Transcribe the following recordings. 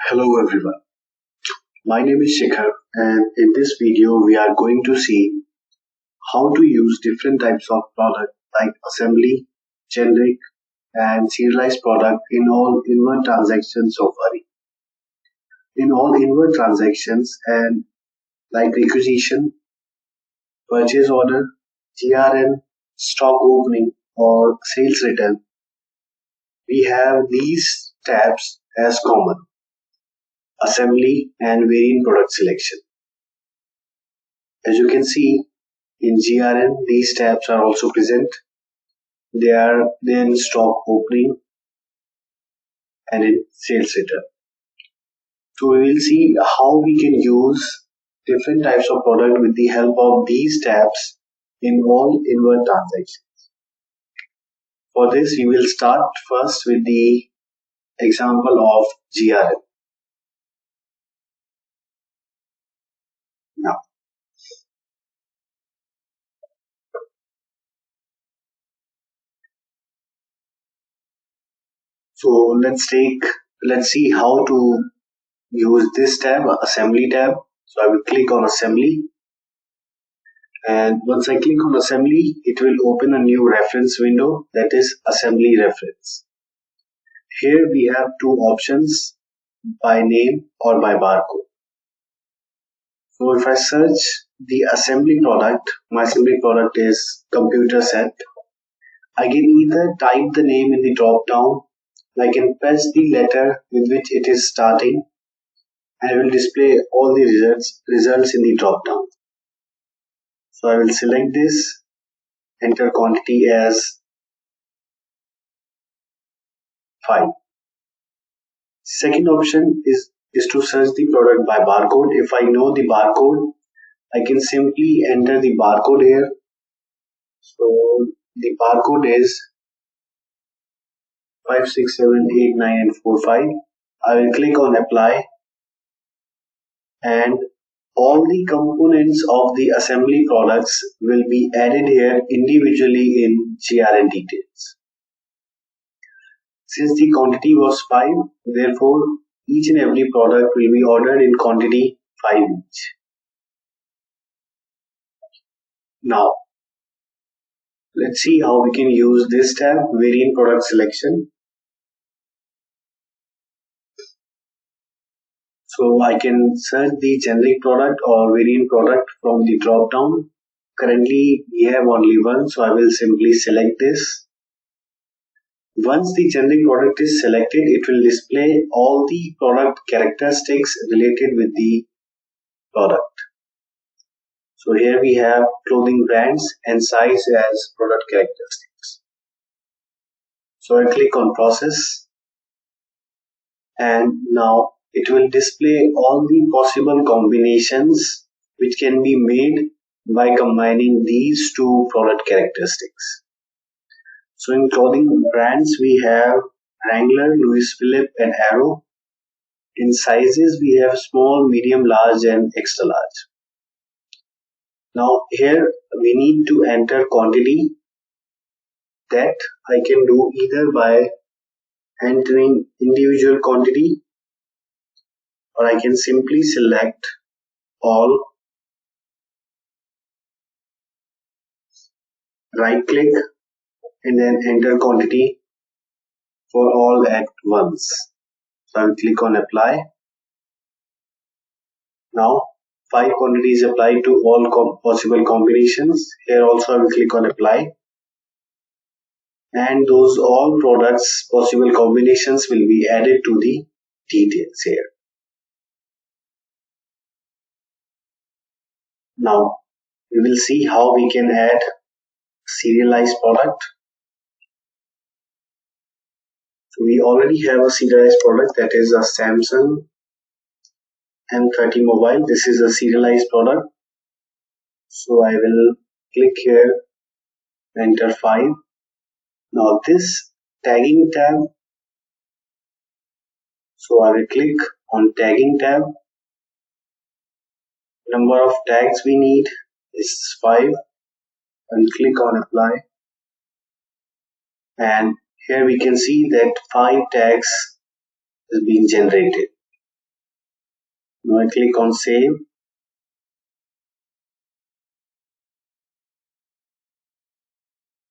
Hello everyone, my name is Shikhar and in this video we are going to see how to use different types of product like assembly, generic and serialized product in all inward transactions of Ari. In all inward transactions and like requisition, purchase order, GRN, stock opening or sales return, we have these tabs as common, assembly and variant product selection. As you can see, in GRN, these tabs are also present. They are in stock opening and in sales return. So we will see how we can use different types of product with the help of these tabs in all inward transactions. For this, we will start first with the example of GRN. Now, so let's see how to use this tab, assembly tab. So I will click on assembly. And once I click on assembly, it will open a new reference window, that is assembly reference. Here we have two options, by name or by barcode. So if I search the assembly product, my assembly product is computer set. I can either type the name in the drop down, I can press the letter with which it is starting, and it will display all the results in the drop down. So I will select this, enter quantity as 5. Second option is to search the product by barcode. If I know the barcode, I can simply enter the barcode here. So the barcode is 56789 and 45. I will click on apply and all the components of the assembly products will be added here individually in GRN details. Since the quantity was 5, therefore each and every product will be ordered in quantity 5 each. Now, let's see how we can use this tab, variant product selection. So I can search the generic product or variant product from the drop down. Currently we have only one, so I will simply select this. Once the generic product is selected, it will display all the product characteristics related with the product. So here we have clothing brands and size as product characteristics. So I click on process and now it will display all the possible combinations which can be made by combining these two product characteristics. So in clothing brands we have Wrangler, Louis Philippe and Arrow. In sizes we have small, medium, large and extra large. Now here we need to enter quantity. That I can do either by entering individual quantity or I can simply select all, right click and then enter quantity for all at once. So I will click on apply. Now 5 quantities applied to all possible combinations. Here also I will click on apply. And those all products possible combinations will be added to the details here. Now we will see how we can add serialized product. So we already have a serialized product, that is a Samsung M30 mobile. This is a serialized product. So I will click here, enter 5. Now this tagging tab, so I will click on tagging tab. Number of tags we need is 5 and click on apply. And here we can see that 5 tags is being generated. Now I click on save.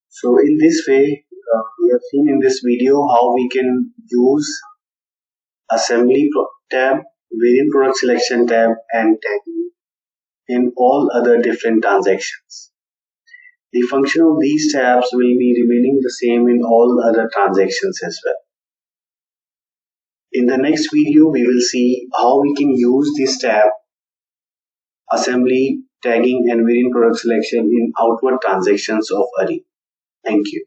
So in this way, we have seen in this video how we can use tab, variant product selection tab, and tagging in all other different transactions. The function of these tabs will be remaining the same in all other transactions as well. In the next video, we will see how we can use this tab, assembly, tagging, and variant product selection in outward transactions of Ari. Thank you.